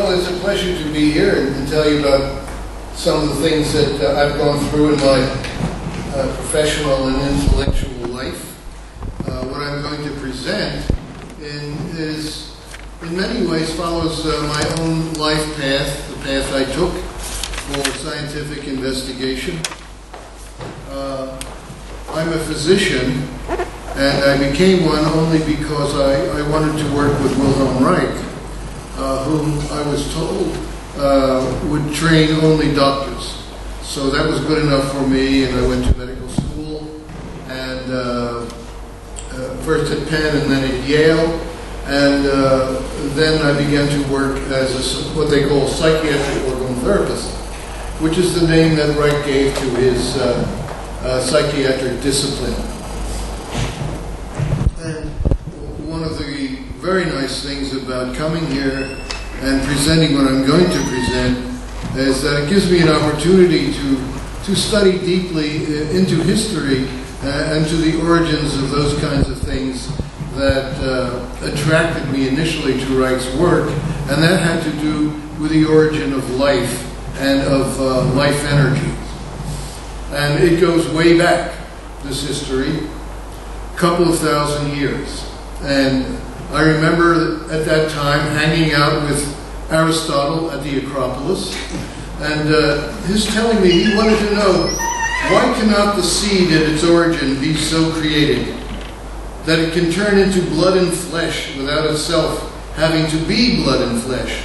Well, it's a pleasure to be here and tell you about some of the things that I've gone through in my professional and intellectual life. What I'm going to present is, in many ways, follows my own life path, the path I took for scientific investigation. I'm a physician, and I became one only because I wanted to work with Wilhelm Reich, whom I was told would train only doctors. So that was good enough for me, and I went to medical school, and first at Penn and then at Yale, and then I began to work as what they call psychiatric organ therapist, which is the name that Reich gave to his psychiatric discipline. And one of the very nice things about coming here and presenting what I'm going to present is that it gives me an opportunity to study deeply into history and to the origins of those kinds of things that attracted me initially to Reich's work, and that had to do with the origin of life and of life energy. And it goes way back, this history, a couple of thousand years. And I remember at that time hanging out with Aristotle at the Acropolis, and his telling me he wanted to know, why cannot the seed at its origin be so created that it can turn into blood and flesh without itself having to be blood and flesh?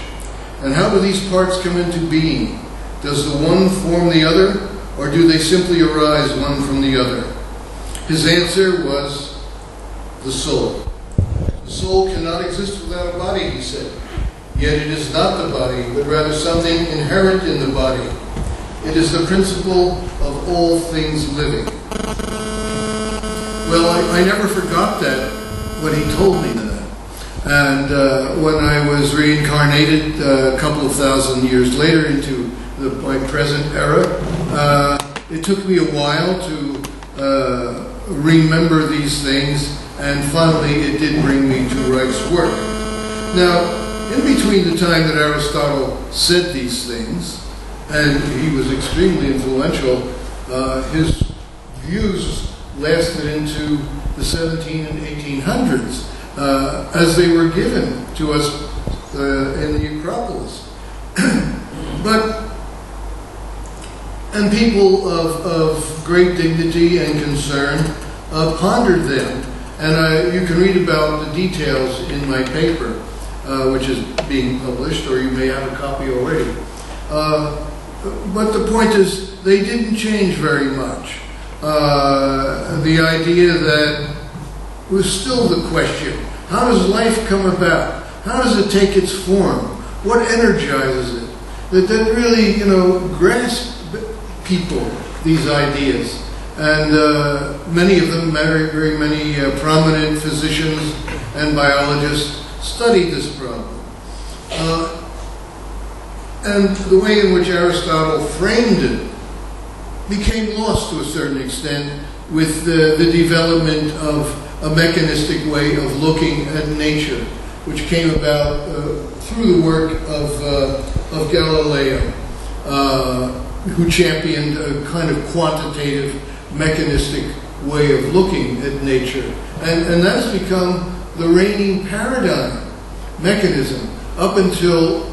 And how do these parts come into being? Does the one form the other, or do they simply arise one from the other? His answer was the soul. The soul cannot exist without a body, he said. Yet it is not the body, but rather something inherent in the body. It is the principle of all things living. Well, I never forgot that when he told me that. And when I was reincarnated a couple of thousand years later into my present era, it took me a while to remember these things, and finally it did bring me to Reich's work. Now, in between the time that Aristotle said these things, and he was extremely influential, his views lasted into the 17 and 1800s as they were given to us in the Acropolis. And people of great dignity and concern pondered them. And you can read about the details in my paper, which is being published, or you may have a copy already. But the point is, they didn't change very much. The idea that was still the question: how does life come about? How does it take its form? What energizes it? That really, grasp people these ideas. And many of them, very many prominent physicians and biologists studied this problem. And the way in which Aristotle framed it became lost to a certain extent with the development of a mechanistic way of looking at nature, which came about through the work of Galileo, who championed a kind of quantitative, mechanistic way of looking at nature. And that's become the reigning paradigm mechanism up until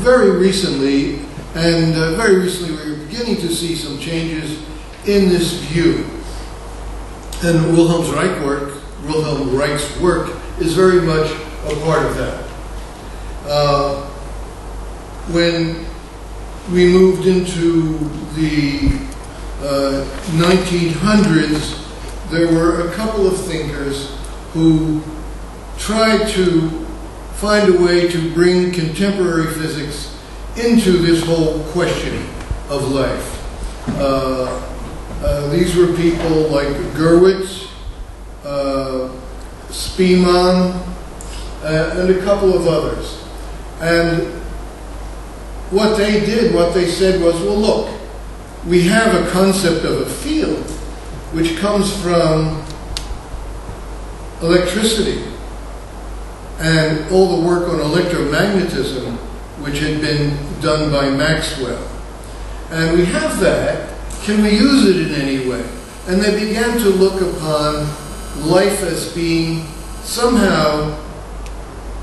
very recently, and very recently we're beginning to see some changes in this view. And Wilhelm Reich's work is very much a part of that. When we moved into the 1900s, there were a couple of thinkers who tried to find a way to bring contemporary physics into this whole question of life. These were people like Gurwitz, Spielmann, and a couple of others. And what they said was, well, look, we have a concept of a field which comes from electricity, and all the work on electromagnetism which had been done by Maxwell. And we have that. Can we use it in any way? And they began to look upon life as being somehow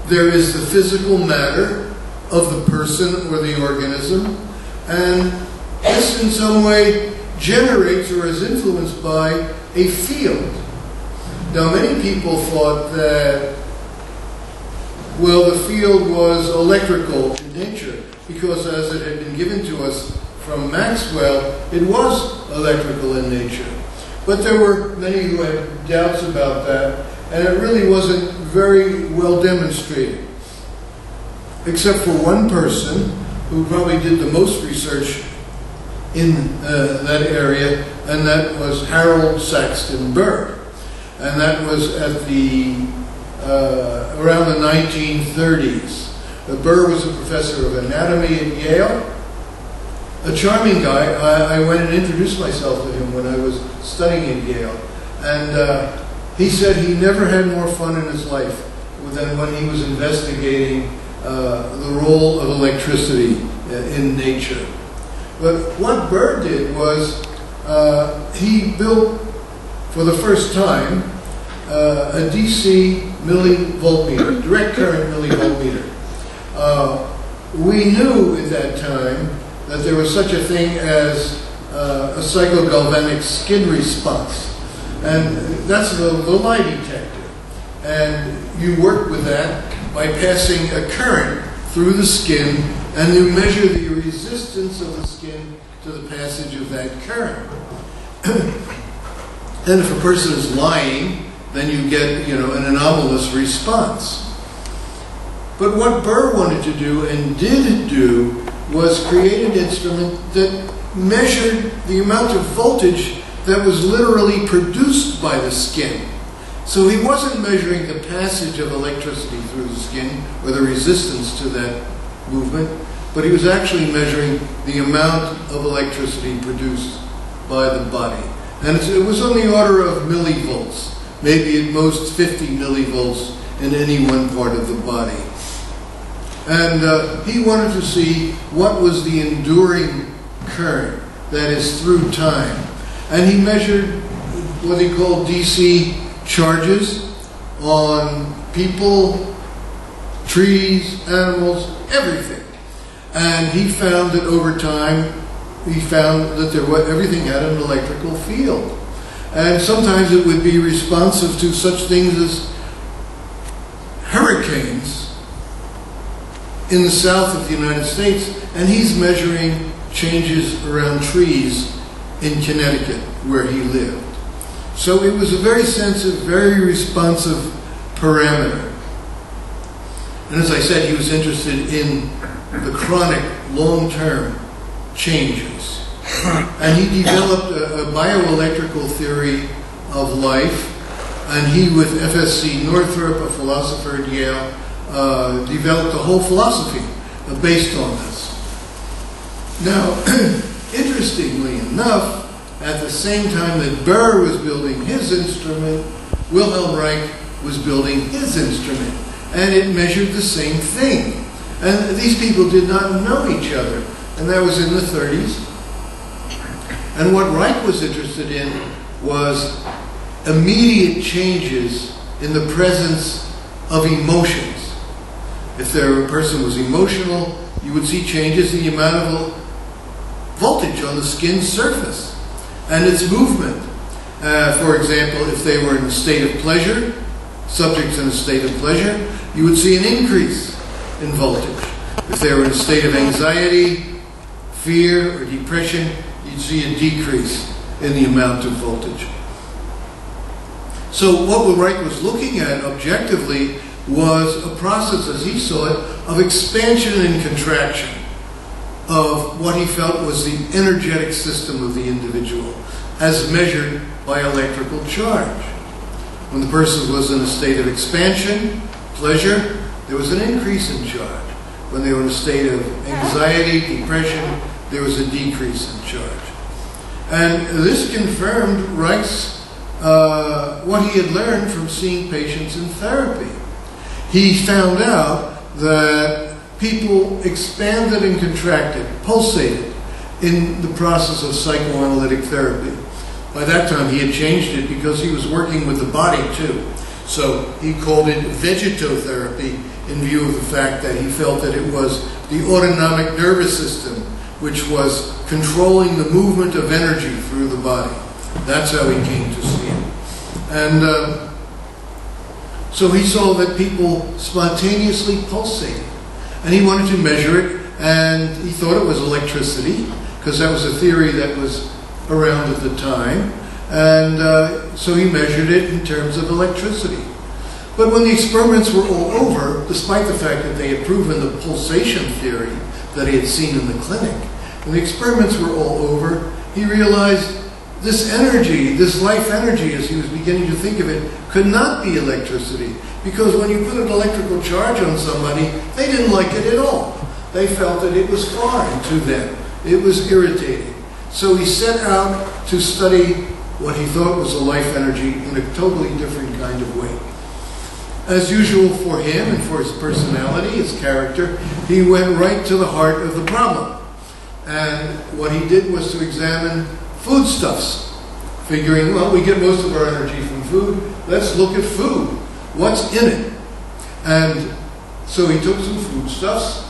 there is the physical matter of the person or the organism, and this in some way generates or is influenced by a field. Now, many people thought that, well, the field was electrical in nature, because as it had been given to us from Maxwell, it was electrical in nature. But there were many who had doubts about that, and it really wasn't very well demonstrated. Except for one person who probably did the most research in that area, and that was Harold Saxton Burr. And that was at the around the 1930s. Burr was a professor of anatomy at Yale. A charming guy. I went and introduced myself to him when I was studying at Yale. And he said he never had more fun in his life than when he was investigating the role of electricity in nature. But what Burr did was he built, for the first time, a DC millivoltmeter, direct current millivoltmeter. We knew at that time that there was such a thing as a psychogalvanic skin response. And that's the lie detector. And you work with that by passing a current through the skin, and you measure the resistance of the skin to the passage of that current. And if a person is lying, then you get, an anomalous response. But what Burr wanted to do and did do was create an instrument that measured the amount of voltage that was literally produced by the skin. So he wasn't measuring the passage of electricity through the skin or the resistance to that movement, but he was actually measuring the amount of electricity produced by the body. And it was on the order of millivolts, maybe at most 50 millivolts in any one part of the body. And he wanted to see what was the enduring current, that is through time. And he measured what he called DC charges on people, trees, animals, everything. And he found that over time, everything had an electrical field. And sometimes it would be responsive to such things as hurricanes in the south of the United States, and he's measuring changes around trees in Connecticut, where he lived. So it was a very sensitive, very responsive parameter. And as I said, he was interested in the chronic, long-term changes. And he developed a bioelectrical theory of life, and he, with FSC Northrop, a philosopher at Yale, developed a whole philosophy based on this. Now, interestingly enough, at the same time that Burr was building his instrument, Wilhelm Reich was building his instrument, and it measured the same thing. And these people did not know each other, and that was in the 30s. And what Reich was interested in was immediate changes in the presence of emotions. If a person was emotional, you would see changes in the amount of voltage on the skin's surface and its movement. For example, if they were in a state of pleasure, subjects in a state of pleasure, you would see an increase in voltage. If they were in a state of anxiety, fear, or depression, you'd see a decrease in the amount of voltage. So what Reich was looking at objectively was a process, as he saw it, of expansion and contraction of what he felt was the energetic system of the individual, as measured by electrical charge. When the person was in a state of expansion, pleasure, there was an increase in charge. When they were in a state of anxiety, depression, there was a decrease in charge. And this confirmed Reich's, what he had learned from seeing patients in therapy. He found out that people expanded and contracted, pulsated in the process of psychoanalytic therapy. By that time, he had changed it because he was working with the body too. So he called it vegetotherapy in view of the fact that he felt that it was the autonomic nervous system which was controlling the movement of energy through the body. That's how he came to see it. And so he saw that people spontaneously pulsated. And he wanted to measure it, and he thought it was electricity, because that was a theory that was around at the time. And so he measured it in terms of electricity. But when the experiments were all over, despite the fact that they had proven the pulsation theory that he had seen in the clinic, when the experiments were all over, he realized this energy, this life energy, as he was beginning to think of it, could not be electricity. Because when you put an electrical charge on somebody, they didn't like it at all. They felt that it was foreign to them. It was irritating. So he set out to study what he thought was a life energy in a totally different kind of way. As usual for him and for his personality, his character, he went right to the heart of the problem. And what he did was to examine foodstuffs, figuring, well, we get most of our energy from food. Let's look at food. What's in it? And so he took some foodstuffs,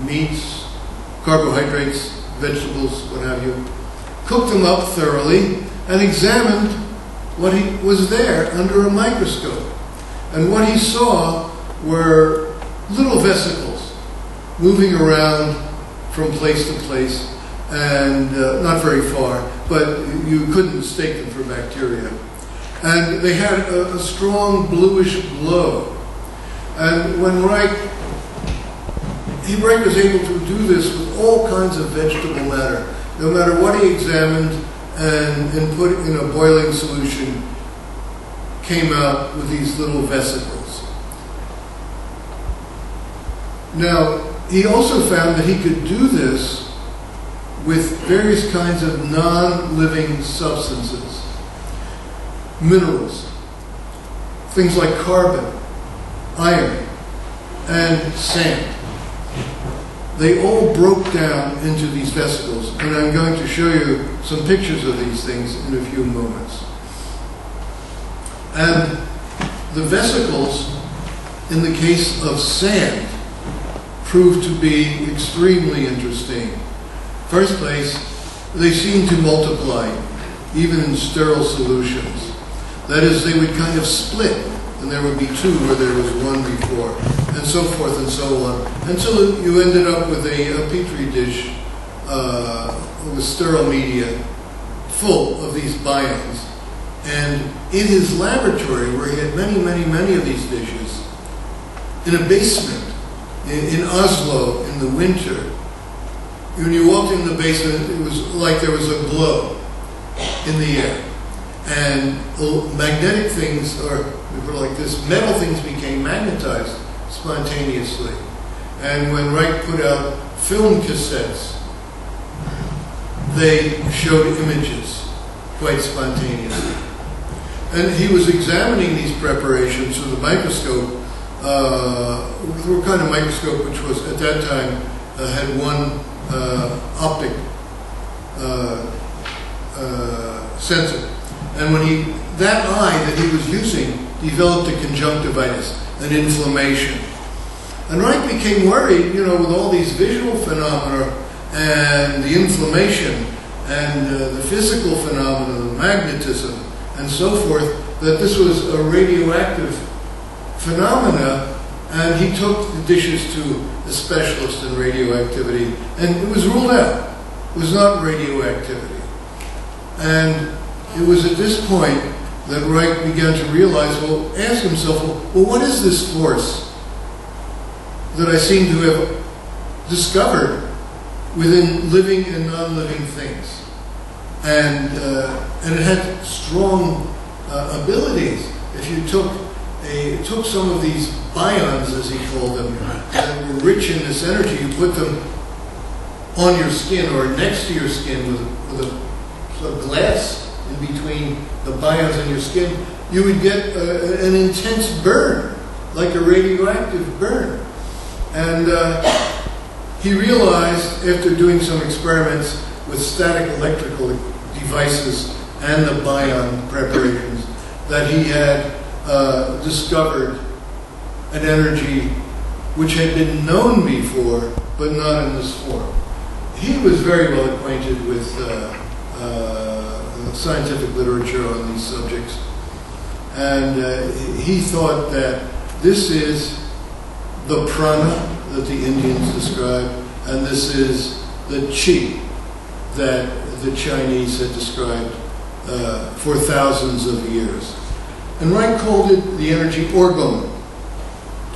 meats, carbohydrates, vegetables, what have you, cooked them up thoroughly, and examined what was there under a microscope. And what he saw were little vesicles moving around from place to place, and not very far, but you couldn't mistake them for bacteria. And they had a strong bluish glow. And when Reich was able to do this with all kinds of vegetable matter, no matter what he examined and put in a boiling solution, came out with these little vesicles. Now, he also found that he could do this with various kinds of non-living substances, minerals, things like carbon, iron, and sand. They all broke down into these vesicles, and I'm going to show you some pictures of these things in a few moments. And the vesicles, in the case of sand, proved to be extremely interesting. First place, they seem to multiply, even in sterile solutions. That is, they would kind of split, and there would be two where there was one before, and so forth and so on, until you ended up with a petri dish with sterile media full of these bions. And in his laboratory, where he had many, many, many of these dishes, in a basement in Oslo in the winter, when you walked in the basement, it was like there was a glow in the air. And magnetic things, or like this, metal things became magnetized spontaneously. And when Reich put out film cassettes, they showed images quite spontaneously. And he was examining these preparations through the microscope, through a kind of microscope which was, at that time, had one optic sensor. And when that eye that he was using developed a conjunctivitis, an inflammation. And Reich became worried, with all these visual phenomena and the inflammation and the physical phenomena, the magnetism, and so forth, that this was a radioactive phenomena, and he took the dishes to a specialist in radioactivity, and it was ruled out. It was not radioactivity. And it was at this point that Reich began to realize, ask himself, what is this force that I seem to have discovered within living and non-living things? And it had strong abilities. If you took some of these bions, as he called them, that were rich in this energy, you put them on your skin or next to your skin with a glass in between the bions in your skin, you would get an intense burn, like a radioactive burn. And he realized, after doing some experiments with static electrical devices and the bion preparations, that he had discovered an energy which had been known before, but not in this form. He was very well acquainted with scientific literature on these subjects, and he thought that this is the prana that the Indians described, and this is the chi that the Chinese had described for thousands of years. And Wright called it the energy orgone.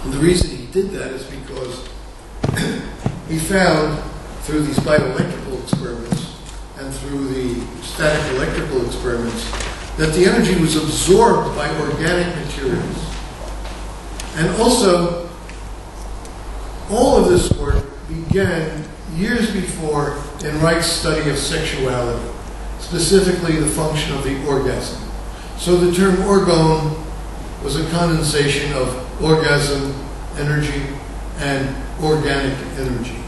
And the reason he did that is because he found, through these bioelectrical experiments and through the static electrical experiments, that the energy was absorbed by organic materials. And also, all of this work began years before in Wright's study of sexuality, specifically the function of the orgasm. So the term orgone was a condensation of orgasm, energy, and organic energy.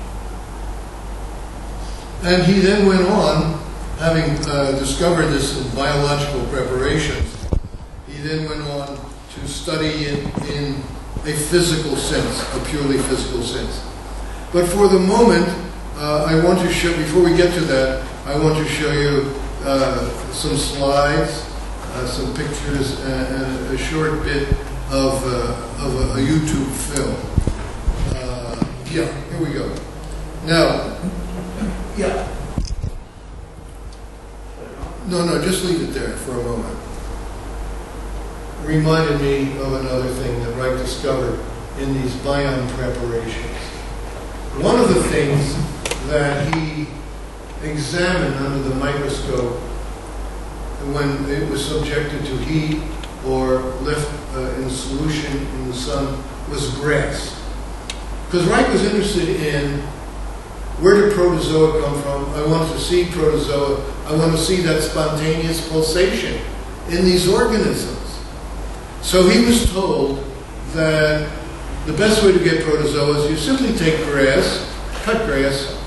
And he then went on, having discovered this in biological preparations, he then went on to study it in a physical sense, a purely physical sense. But for the moment, I want to show, before we get to that, I want to show you some slides, some pictures, and a short bit of a YouTube film. Yeah, here we go. Now, yeah. No, just leave it there for a moment. Reminded me of another thing that Wright discovered in these bion preparations. One of the things that he examined under the microscope when it was subjected to heat or left in solution in the sun was grass. Because Wright was interested in where did protozoa come from. I want to see protozoa. I want to see that spontaneous pulsation in these organisms. So he was told that the best way to get protozoa is you simply take grass, cut grass,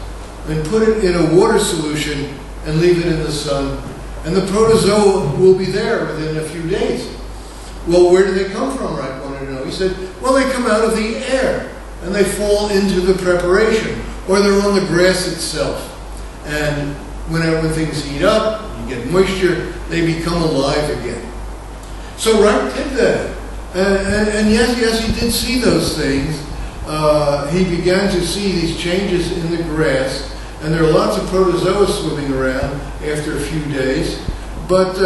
and put it in a water solution and leave it in the sun, and the protozoa will be there within a few days. Well, where do they come from, Wright wanted to know. He said, well, they come out of the air, and they fall into the preparation, or they're on the grass itself. And when things heat up, you get moisture, they become alive again. So Wright did that. And yes, he did see those things. He began to see these changes in the grass, and there are lots of protozoa swimming around after a few days. But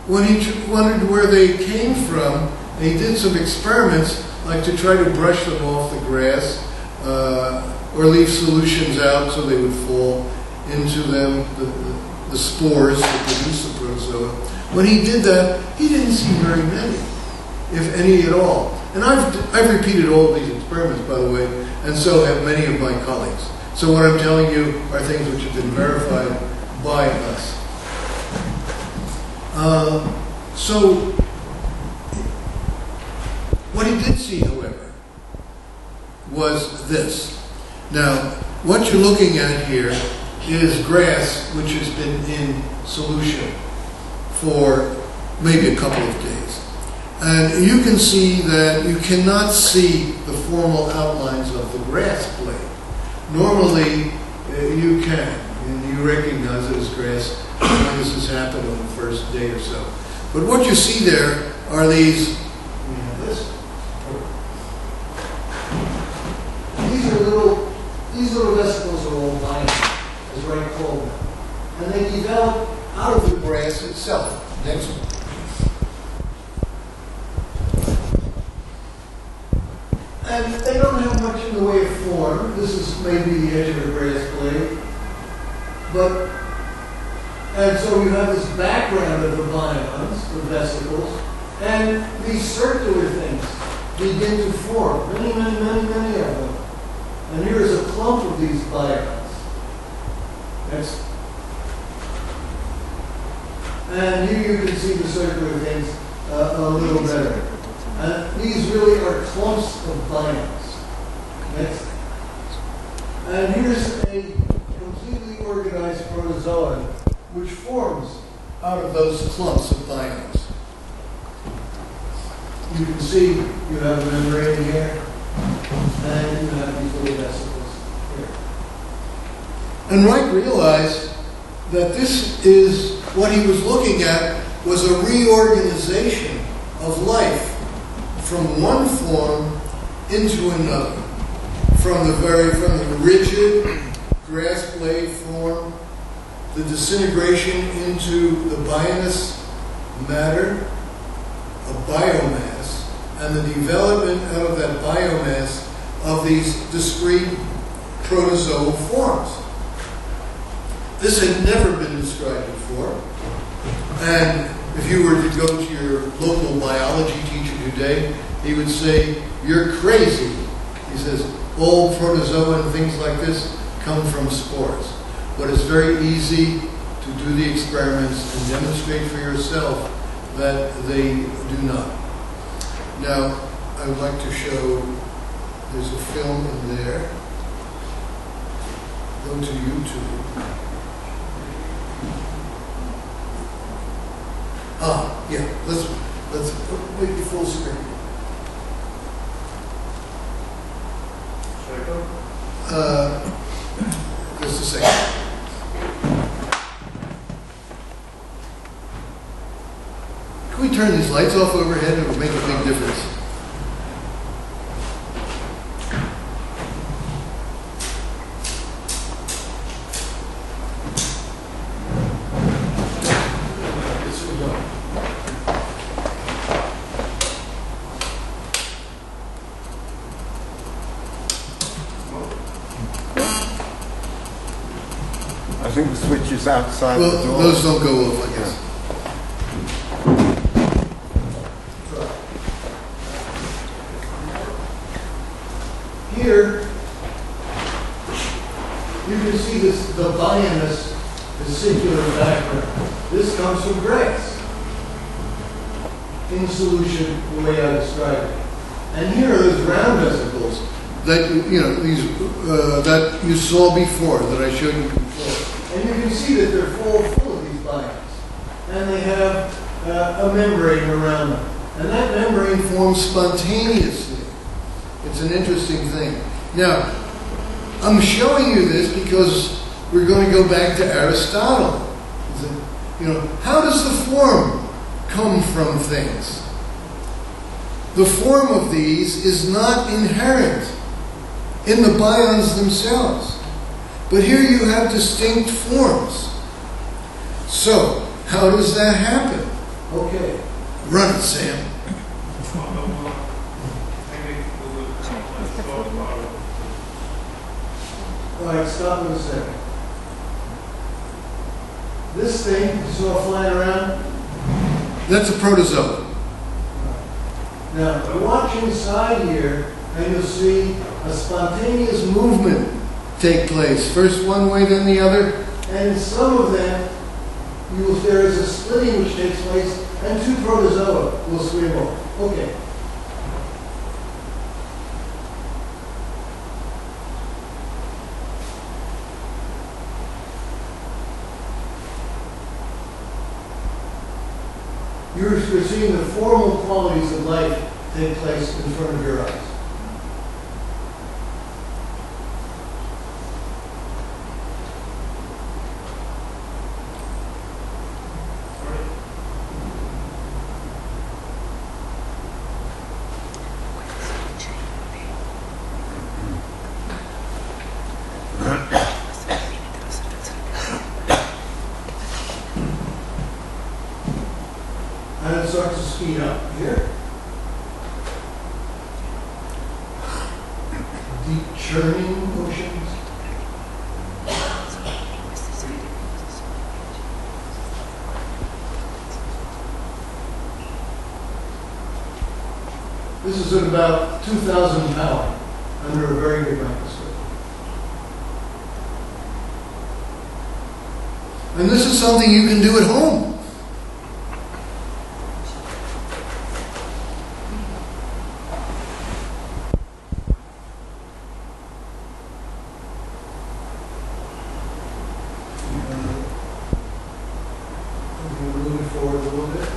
when he wondered where they came from, he did some experiments, like to try to brush them off the grass, or leave solutions out so they would fall into them, the spores that produce the protozoa. When he did that, he didn't see very many, if any at all. And I've repeated all of these experiments, by the way, and so have many of my colleagues. So what I'm telling you are things which have been verified by us. So what he did see, however, was this. Now, what you're looking at here is grass which has been in solution for maybe a couple of days. And you can see that you cannot see the formal outlines of the grass blade. Normally, you can, and you recognize it as grass when this has happened on the first day or so. But what you see there are these, these little vesicles are all bind, as Wright called them. And they develop out of the grass itself. Next one. And they don't have much in the way of form. This is maybe the edge of a grass blade. And so you have this background of the bions, the vesicles, and these circular things begin to form. Many, many, many, many of them. And here is a clump of these bions. Next. And here you can see the circular things a little better. And these really are clumps of bions. Next. And here's a completely organized protozoa which forms out of those clumps of bions. You can see you have a membrane here, and you have these little vesicles here. And Wright realized that this is what he was looking at was a reorganization of life from one form into another. From the rigid grass blade form, the disintegration into the bionous matter, a biomass, and the development out of that biomass of these discrete protozoal forms. This had never been described before. And if you were to go to your local biology teacher today, he would say, "You're crazy." He says, all protozoa and things like this come from spores. But it's very easy to do the experiments and demonstrate for yourself that they do not. Now, I would like to show, there's a film in there. Go to YouTube. Yeah, let's make it full screen. Just a second. Can we turn these lights off overhead? It would make a big difference. I think the switch is outside Well, the door. those don't go off, I guess. Here, you can see this, the bionous vesicular background. This comes from grass. In solution, the way I described it. And here are those round vesicles that that you saw before, that I showed you before. And you can see that they're full of these bions. And they have a membrane around them. And that membrane forms spontaneously. It's an interesting thing. Now, I'm showing you this because we're going to go back to Aristotle. How does the form come from things? The form of these is not inherent in the bions themselves. But here you have distinct forms. So, how does that happen? Okay, run it, Sam. All right, stop in a second. This thing you saw flying around, that's a protozoa. Now, watch inside here, and you'll see a spontaneous movement take place. First one way, then the other. And in some of them, there is a splitting which takes place, and two protozoa will swim off. Okay. You're seeing the formal qualities of life take place in front of your eyes. And it starts to speed up here. Deep churning motions. This is at about 2,000 power under a very good microscope. And this is something you can do at home. Moving forward a little bit.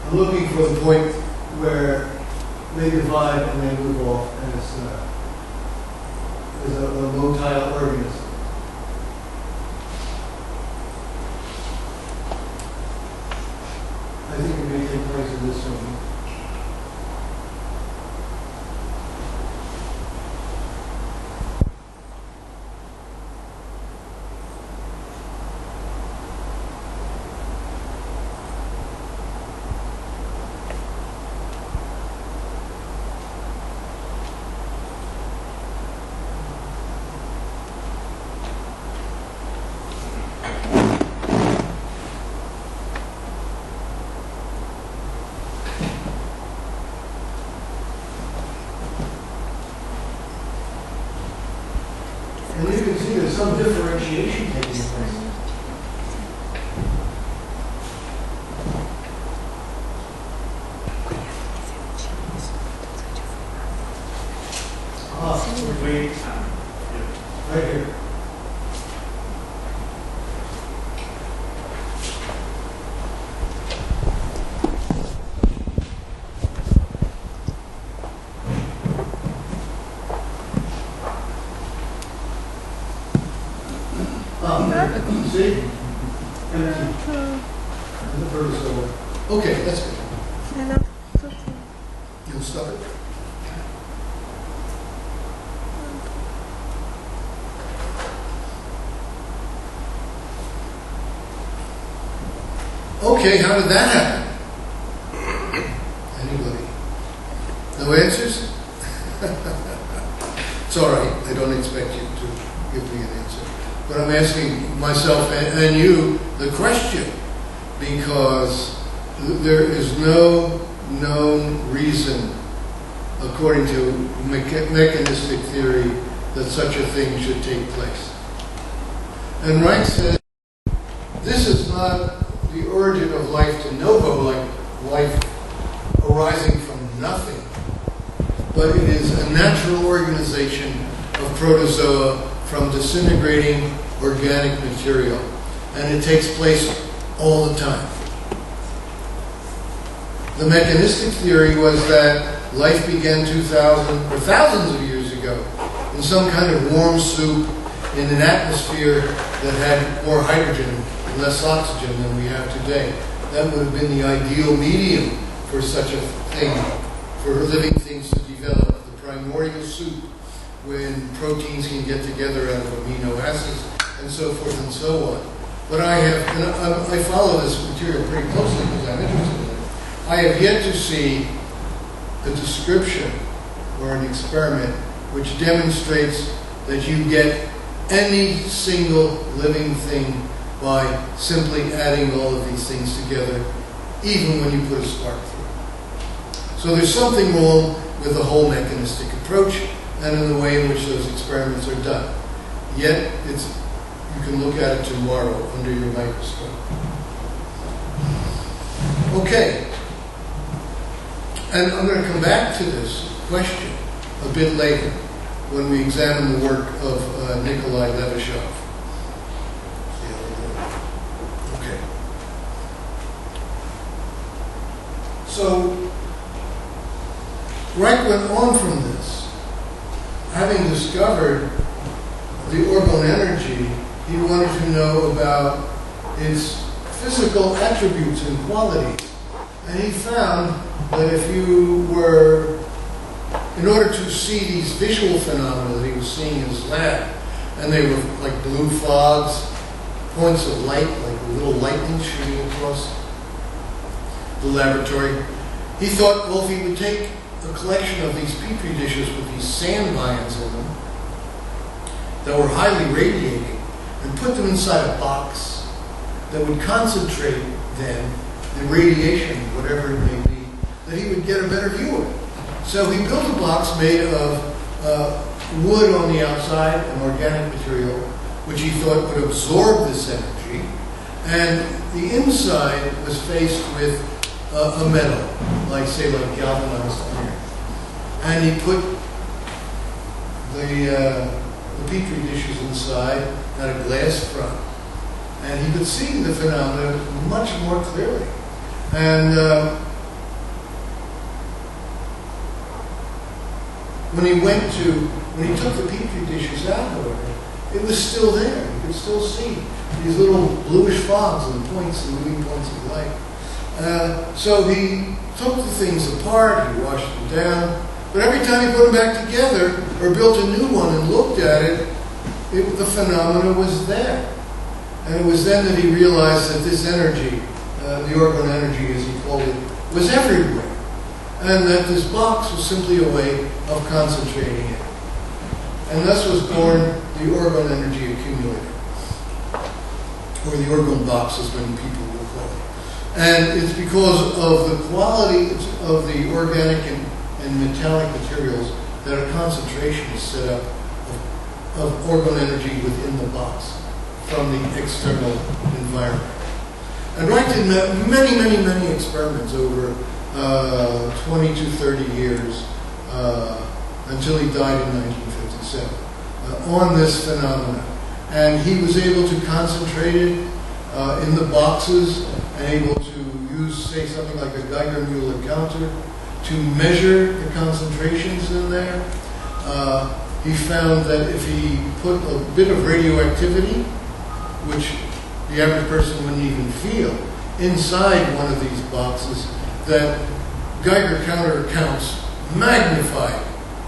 I'm looking for the point where they divide and they move off as a motile organism. I think it may take place in this one. And you can see there's some differentiation taking place. Right here. See? Empty. And the bird is over. Okay, that's good. You'll stop it. Okay, how did that happen? Anybody? No answers? It's all right. I don't expect you to give me an answer. But I'm asking myself and you the question because there is no known reason, according to mechanistic theory, that such a thing should take place. And Reich said, this is not the origin of life de novo, like life arising from nothing, but it is a natural organization of protozoa from disintegrating organic material, and it takes place all the time. The mechanistic theory was that life began 2,000 or thousands of years ago in some kind of warm soup in an atmosphere that had more hydrogen and less oxygen than we have today. That would have been the ideal medium for such a thing, for living things to develop, the primordial soup, when proteins can get together out of amino acids, and so forth and so on. But I follow this material pretty closely because I'm interested in it. I have yet to see a description or an experiment which demonstrates that you get any single living thing by simply adding all of these things together, even when you put a spark through it. So there's something wrong with the whole mechanistic approach and in the way in which those experiments are done. Yet, you can look at it tomorrow under your microscope. Okay. And I'm going to come back to this question a bit later when we examine the work of Nikolai Levashov. Okay. So, Reich went on from this. Having discovered the orgone energy, he wanted to know about its physical attributes and qualities. And he found that if you were, in order to see these visual phenomena that he was seeing in his lab, and they were like blue fogs, points of light, like little lightning shooting across the laboratory, he thought, well, if he would take a collection of these petri dishes with these sand ions in them that were highly radiating and put them inside a box that would concentrate then the radiation, whatever it may be, that he would get a better view of it. So he built a box made of wood on the outside, an organic material, which he thought would absorb this energy, and the inside was faced with a metal, like galvanized iron. And he put the petri dishes inside, had a glass front, and he could see the phenomena much more clearly. And when he took the petri dishes out, however, it was still there. You could still see these little bluish fogs and points, and moving points of light. So he took the things apart, he washed them down, but every time he put them back together or built a new one and looked at it, the phenomena was there. And it was then that he realized that this energy, the orgone energy as he called it, was everywhere. And that this box was simply a way of concentrating it. And thus was born the orgone energy accumulator, or the orgone box as many people will call it. And it's because of the quality of the organic and metallic materials that a concentration is set up of orgone energy within the box from the external environment. And Reich did many experiments over 20 to 30 years until he died in 1957 on this phenomena. And he was able to concentrate it in the boxes and able to use, say, something like a Geiger-Muller counter to measure the concentrations in there. He found that if he put a bit of radioactivity, which the average person wouldn't even feel, inside one of these boxes, that Geiger counter counts magnified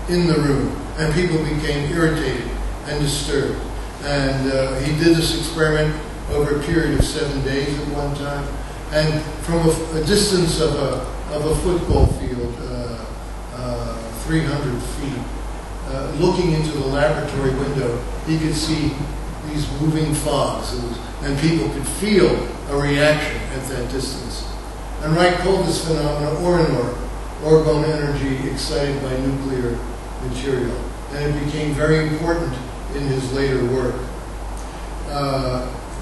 in the room, and people became irritated and disturbed. And he did this experiment over a period of 7 days at one time, and from a distance of a football field, 300 feet, looking into the laboratory window, he could see these moving fogs, and people could feel a reaction at that distance. And Reich called this phenomenon orgone energy excited by nuclear material, and it became very important in his later work.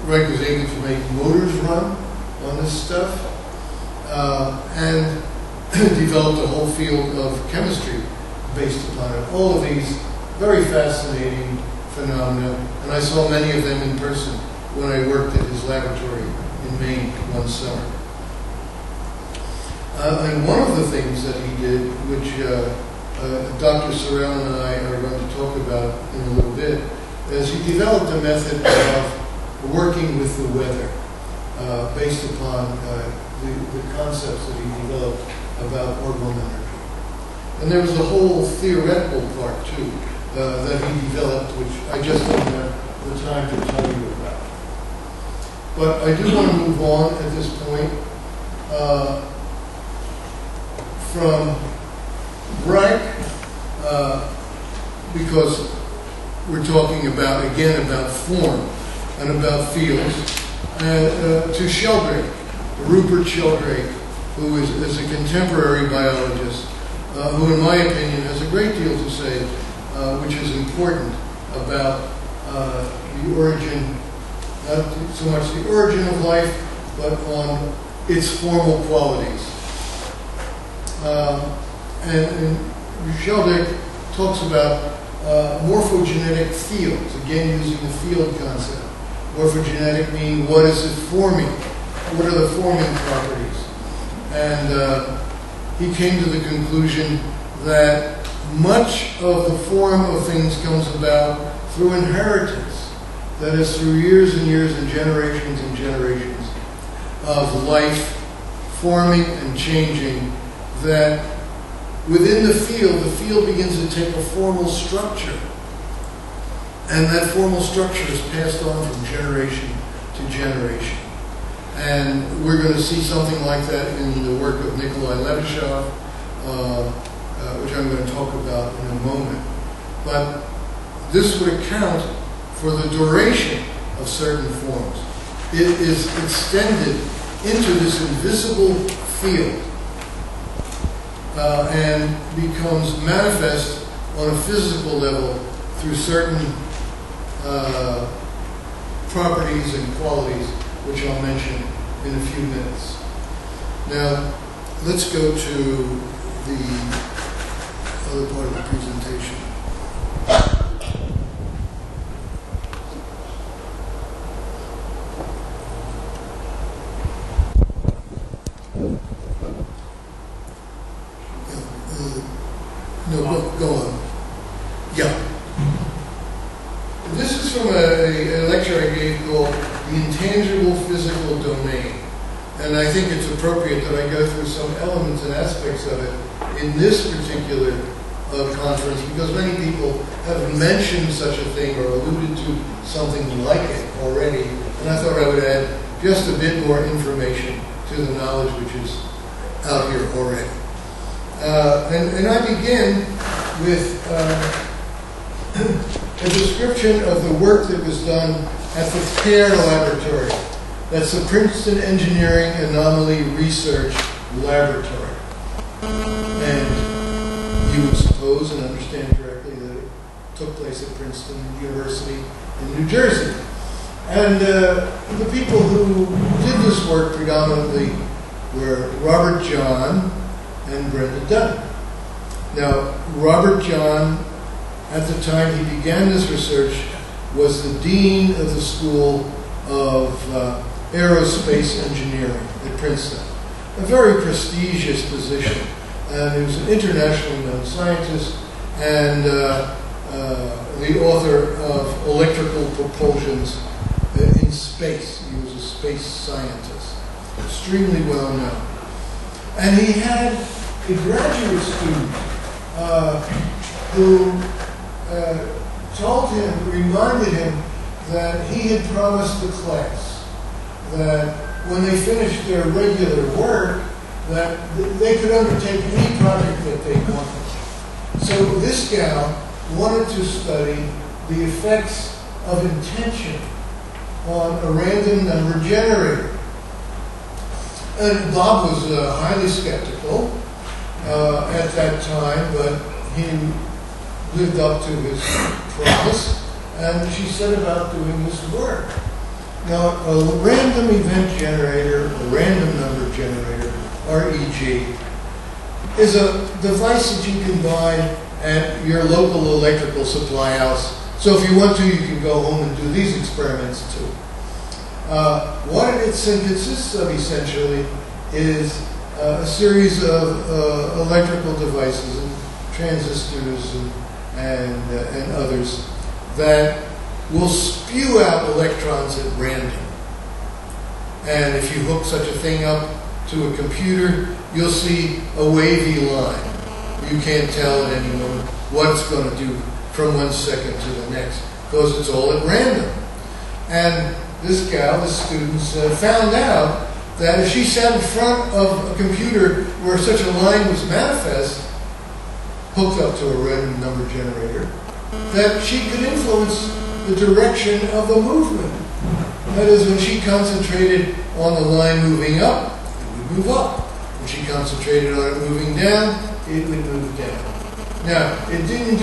Reich was able to make motors run on this stuff, and developed a whole field of chemistry based upon it. All of these very fascinating phenomena, and I saw many of them in person when I worked at his laboratory in Maine one summer. And one of the things that he did, which Dr. Sorrell and I are going to talk about in a little bit, is he developed a method of working with the weather based upon the concepts that he developed about orgone energy. And there was a whole theoretical part, too, that he developed, which I just don't have the time to tell you about. But I do want to move on at this point from Reich, because we're talking about form and about fields, to Sheldrake, Rupert Sheldrake, who is a contemporary biologist, who in my opinion has a great deal to say, which is important about the origin, not so much the origin of life, but on its formal qualities. And Sheldrake talks about morphogenetic fields, again using the field concept. Morphogenetic meaning what is it forming? What are the forming properties? And he came to the conclusion that much of the form of things comes about through inheritance. That is, through years and years and generations of life forming and changing, that within the field begins to take a formal structure. And that formal structure is passed on from generation to generation. And we're going to see something like that in the work of Nikolai Levashov, which I'm going to talk about in a moment. But this would account for the duration of certain forms. It is extended into this invisible field and becomes manifest on a physical level through certain properties and qualities, which I'll mention in a few minutes. Now, let's go to the other part of the presentation. No, go on. Yeah. This is from a lecture I gave called The Intangible Physical Domain. And I think it's appropriate that I go through some elements and aspects of it in this particular conference, because many people have mentioned such a thing or alluded to something like it already. And I thought I would add just a bit more information to the knowledge which is out here already. And I begin with a description of the work that was done at the PAIR Laboratory. That's the Princeton Engineering Anomaly Research Laboratory. And you would suppose and understand correctly that it took place at Princeton University in New Jersey. And the people who did this work predominantly were Robert John and Brenda Dunn. Now, Robert John, at the time he began this research, was the dean of the School of Aerospace Engineering at Princeton. A very prestigious position. And he was an internationally known scientist and the author of Electrical Propulsions in Space. He was a space scientist, extremely well known. And he had a graduate student who reminded him that he had promised the class that when they finished their regular work, that they could undertake any project that they wanted. So this gal wanted to study the effects of intention on a random number generator. And Bob was highly skeptical at that time, but he lived up to his promise, and she set about doing this work. Now, a random event generator, a random number generator, REG, is a device that you can buy at your local electrical supply house. So if you want to, you can go home and do these experiments too. What it consists of essentially is a series of electrical devices and transistors and others that will spew out electrons at random. And if you hook such a thing up to a computer, you'll see a wavy line. You can't tell at any moment what it's going to do from 1 second to the next, because it's all at random. And this gal, the students, found out that if she sat in front of a computer where such a line was manifest, hooked up to a random number generator, that she could influence the direction of the movement. That is, when she concentrated on the line moving up, it would move up. When she concentrated on it moving down, it would move down. Now, it didn't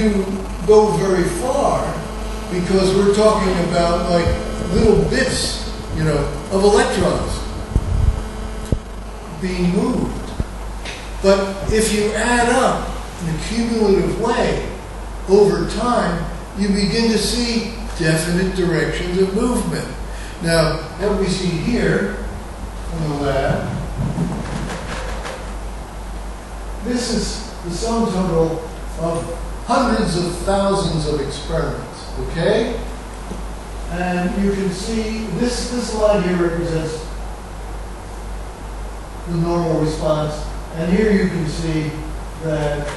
go very far, because we're talking about like little bits, of electrons being moved. But if you add up in a cumulative way over time, you begin to see definite directions of movement. Now, what we see here in the lab, this is the sum total of hundreds of thousands of experiments, okay? And you can see this line here represents the normal response, and here you can see that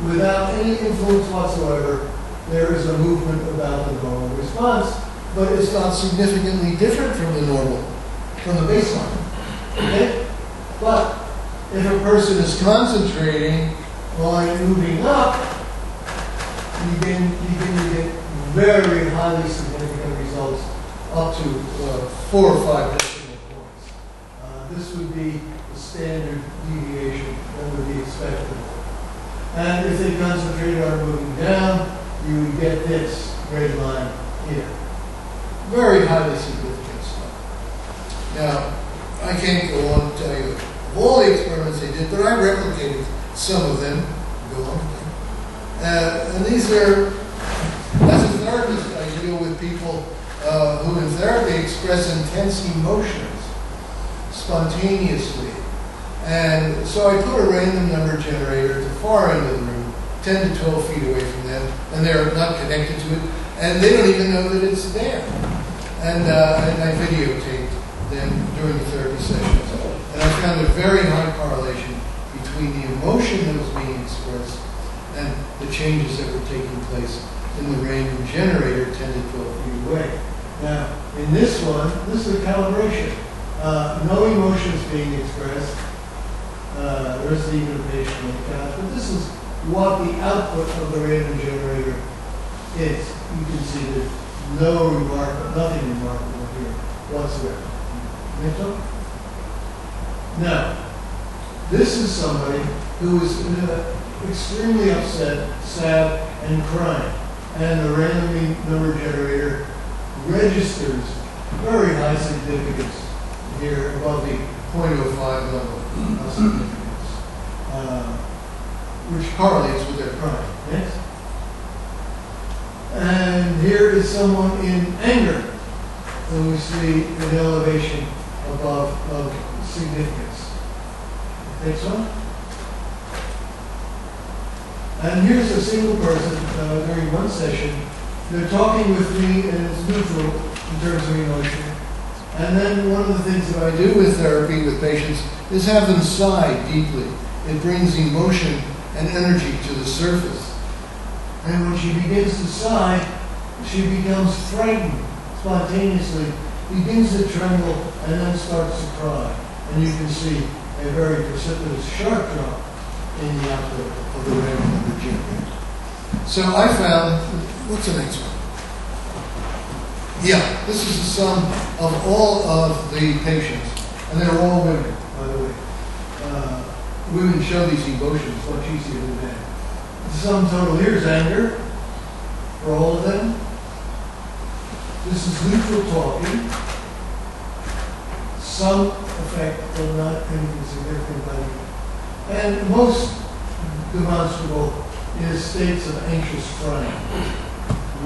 without any influence whatsoever, there is a movement about the normal response, but it's not significantly different from the normal, from the baseline. Okay? But if a person is concentrating on moving up, you can get very highly significant results up to 4 or 5 decimal points. This would be the standard deviation that would be expected. And if they concentrated on moving down, you would get this red line here. very highly significant stuff. Now, I can't go on to tell you of all the experiments they did, but I replicated some of them. Go on. And these are, as a therapist, I deal with people who in therapy express intense emotions spontaneously. And so I put a random number generator at the far end of the room, 10 to 12 feet away from them, and they're not connected to it, and they don't even know that it's there. And I videotaped them during the therapy sessions. And I found a very high correlation between the emotion that was being expressed and the changes that were taking place in the random generator 10 to 12 feet away. Now, in this one, this is a calibration. No emotions being expressed. There's even a patient on the couch, but this is what the output of the random generator is. You can see there's nothing remarkable here whatsoever. Next one. Now, this is somebody who is extremely upset, sad, and crying. And the random number generator registers very high significance here above the 0.05 level of significance, which correlates with their crying. Next. And here is someone in anger, and we see an elevation above of significance. Next one. And here's a single person during one session. They're talking with me, and it's neutral in terms of emotion. And then one of the things that I do with therapy with patients is have them sigh deeply. It brings emotion and energy to the surface. And when she begins to sigh, she becomes frightened spontaneously, begins to tremble, and then starts to cry. And you can see a very precipitous, sharp drop in the output of the random number generator. So I found, what's the next one? Yeah, this is the sum of all of the patients, and they're all women, by the way. Women show these emotions much easier than men. The sum total here is anger for all of them. This is neutral talking. Some effect, but not anything significant by the And most demonstrable is states of anxious crying.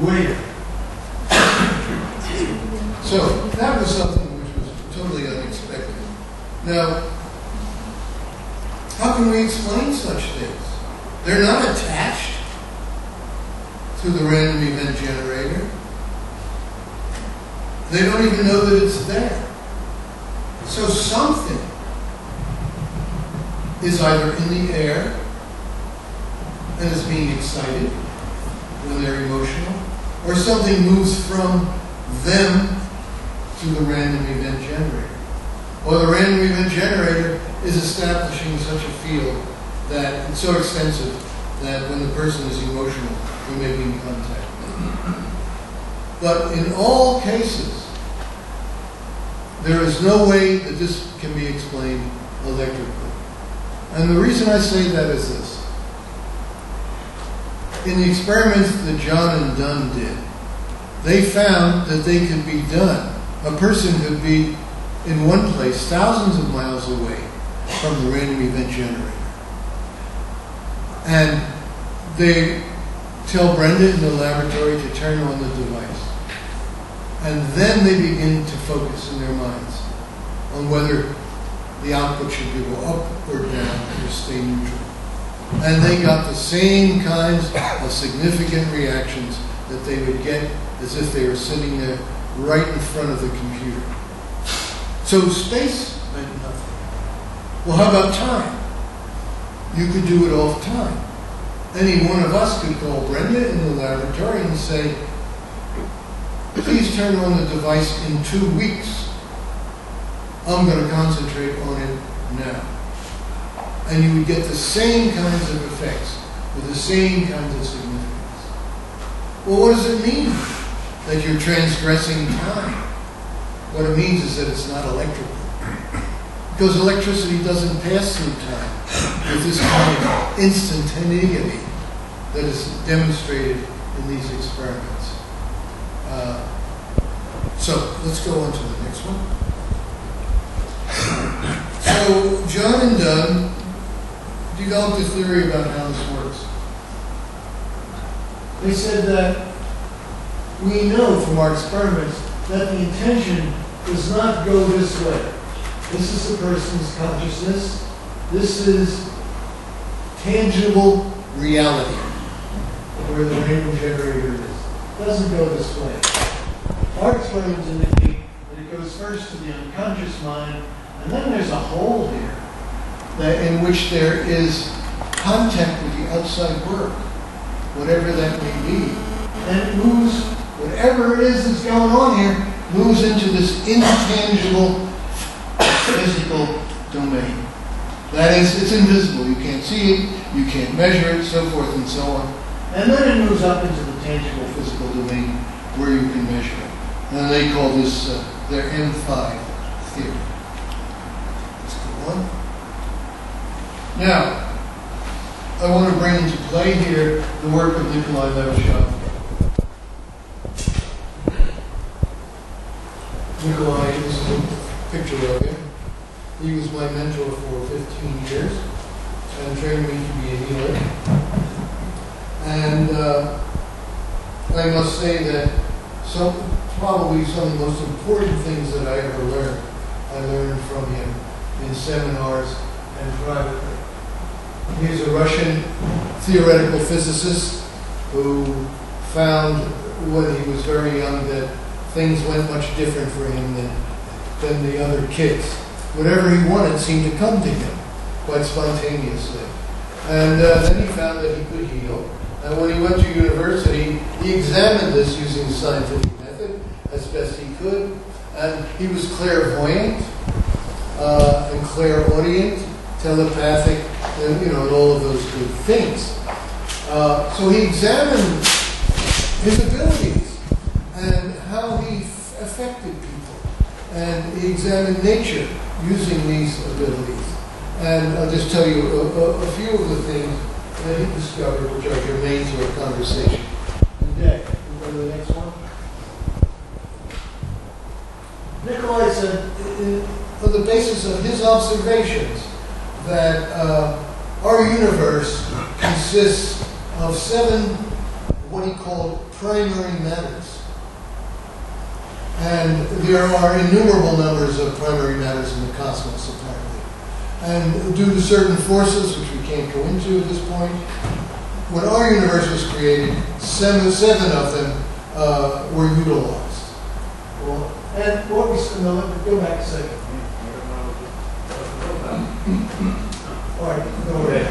Wait. So that was something which was totally unexpected. Now, how can we explain such things? They're not attached to the random event generator. They don't even know that it's there. So something is either in the air and is being excited when they're emotional, or something moves from them to the random event generator. Or the random event generator is establishing such a field that it's so extensive that when the person is emotional, we're making contact. But in all cases, there is no way that this can be explained electrically. And the reason I say that is this. In the experiments that John and Dunn did, they found that they could be done. A person could be in one place thousands of miles away from the random event generator. And they tell Brenda in the laboratory to turn on the device. And then they begin to focus in their minds on whether the output should go up or down or stay neutral. And they got the same kinds of significant reactions that they would get as if they were sitting there right in front of the computer. So space meant nothing. Well, how about time? You could do it all the time. Any one of us could call Brenda in the laboratory and say, please turn on the device in 2 weeks. I'm going to concentrate on it now. And you would get the same kinds of effects with the same kinds of significance. Well, what does it mean that you're transgressing time? What it means is that it's not electrical. Because electricity doesn't pass through time with this kind of instantaneity that is demonstrated in these experiments. So let's go on to the next one. So John and Dunn developed a theory about how this works. They said that we know from our experiments that the intention does not go this way. This is a person's consciousness. This is tangible reality, where the random generator is. It doesn't go this way. Our experiments indicate that it goes first to the unconscious mind, and then there's a hole here in which there is contact with the outside world, whatever that may be. And it moves, whatever it is that's going on here, moves into this intangible physical domain. That is, it's invisible. You can't see it, you can't measure it, so forth and so on. And then it moves up into the tangible physical domain where you can measure it. And they call this their M5 theory. Let's go on. Now, I want to bring into play here the work of Nikolai Levashov. Nikolai is a picture of him. He was my mentor for 15 years and trained me to be a healer. And I must say that probably some of the most important things that I ever learned, I learned from him in seminars and privately. He's a Russian theoretical physicist who found when he was very young that things went much different for him than the other kids. Whatever he wanted seemed to come to him quite spontaneously. And then he found that he could heal. And when he went to university, he examined this using the scientific method as best he could. And he was clairvoyant and clairaudient, telepathic, and all of those good things. So he examined his abilities and how he affected people. And he examined nature using these abilities. And I'll just tell you a few of the things that he discovered, which are germane to our conversation today. We'll go to the next one. Nikolai said, on the basis of his observations, that our universe consists of 7, what he called primary matters. And there are innumerable numbers of primary matters in the cosmos, apparently. And due to certain forces, which we can't go into at this point, when our universe was created, seven of them were utilized. Well, and what we go back a second. All right, go ahead.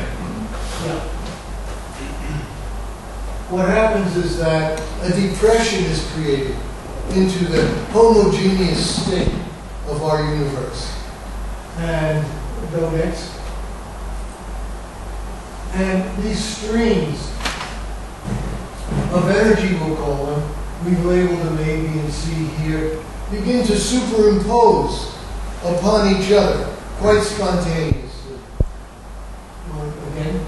Yeah. What happens is that a depression is created into the homogeneous state of our universe. And go next. And these streams of energy, we'll call them, we've labeled them A, B, and C here, begin to superimpose upon each other quite spontaneously. Again.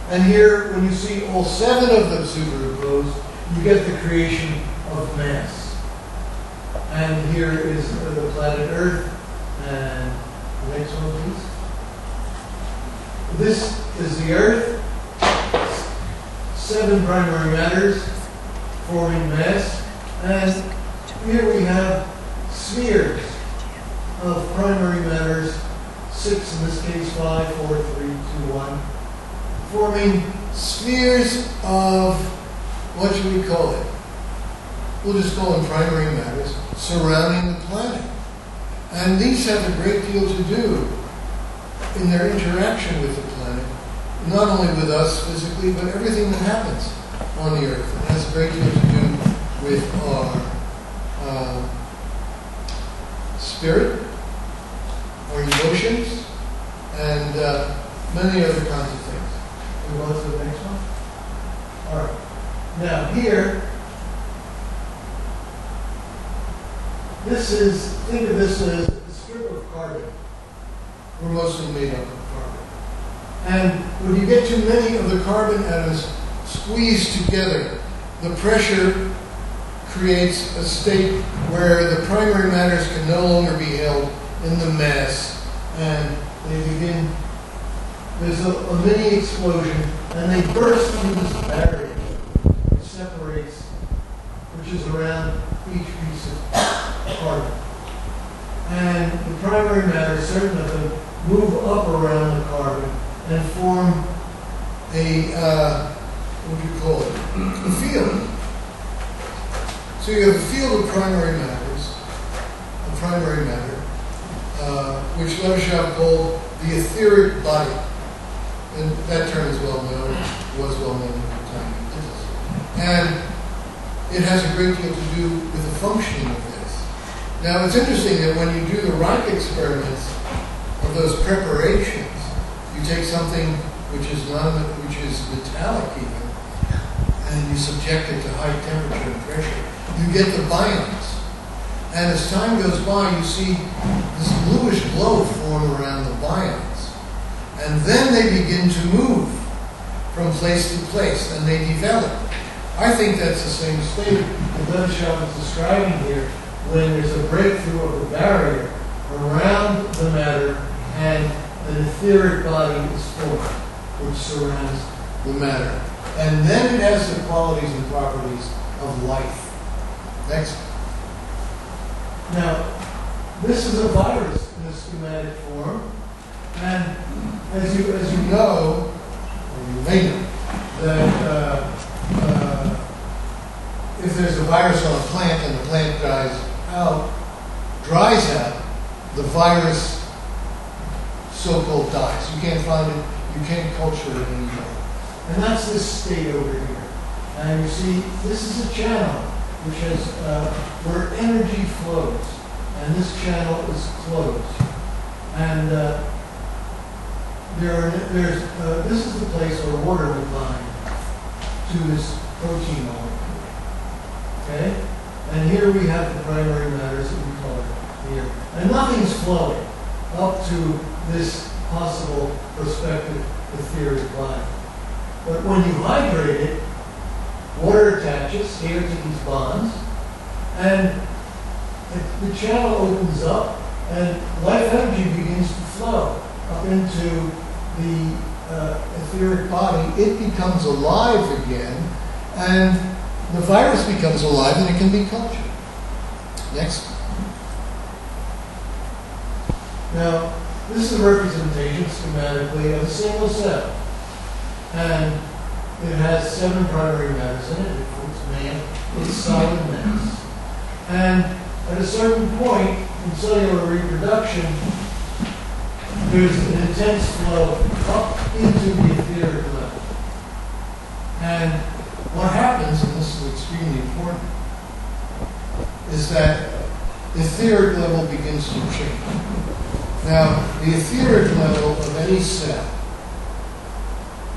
And here, when you see all 7 of them superimposed, you get the creation of mass. And here is the planet Earth. And the next one, please. This is the Earth. 7 primary matters forming mass. And here we have spheres of primary matters, 6 in this case, 5, 4, 3, 2, 1, forming spheres of, what should we call it? We'll just call them primary matters surrounding the planet. And these have a great deal to do in their interaction with the planet, not only with us physically, but everything that happens on the Earth. It has a great deal to do with our spirit, our emotions, and many other kinds of things. We go on to the next one. All right. Now here, think of this as a strip of carbon. We're mostly made up of carbon. And when you get too many of the carbon atoms squeezed together, the pressure creates a state where the primary matters can no longer be held in the mass, and they begin, there's a mini explosion, and they burst through this barrier which separates, which is around each piece of carbon. And the primary matter, certain of them, move up around the carbon and form a, what do you call it? A field. So you have a field of primary matters, a primary matter, which Levashov called the etheric body. And that term is well known, was well known at the time. And it has a great deal to do with the functioning of this. Now it's interesting that when you do the rock experiments of those preparations, you take something which is metallic even, and you subject it to high temperature and pressure. You get the bions. And as time goes by, you see this bluish glow form around the bions. And then they begin to move from place to place, and they develop. I think that's the same state that Levashov is describing here, when there's a breakthrough of the barrier around the matter, and an etheric body is formed, which surrounds the matter. And then it has the qualities and properties of life. Next. Now, this is a virus in a schematic form, and as you know, or you may know, that if there's a virus on a plant and the plant dries out, the virus so-called dies. You can't find it, you can't culture it anymore. And that's this state over here. And you see, this is a channel which has, where energy flows. And this channel is closed. And this is the place where water will bind to this protein molecule. Okay? And here we have the primary matters that we call it here. And nothing's flowing up to this possible prospective etheric body. But when you hydrate it, water attaches here to these bonds, and the channel opens up, and life energy begins to flow up into the etheric body. It becomes alive again, and the virus becomes alive, and it can be cultured. Next. Now, this is a representation schematically of a single cell. And it has 7 primary matters in it. It's solid mass. And at a certain point in cellular reproduction, there's an intense flow up into the etheric level. And what happens, and this is extremely important, is that the etheric level begins to change. Now, the etheric level of any cell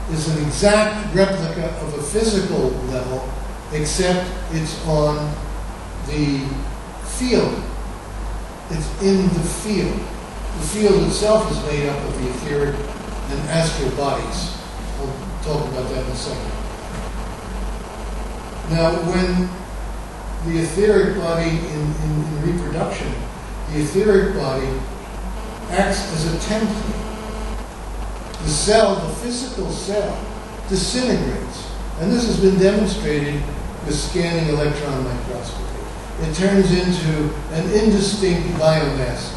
is an exact replica of a physical level, except it's on the field. It's in the field. The field itself is made up of the etheric and astral bodies. We'll talk about that in a second. Now, when the etheric body in reproduction, the etheric body acts as a template. The cell, the physical cell, disintegrates. And this has been demonstrated with scanning electron microscopy. It turns into an indistinct biomass,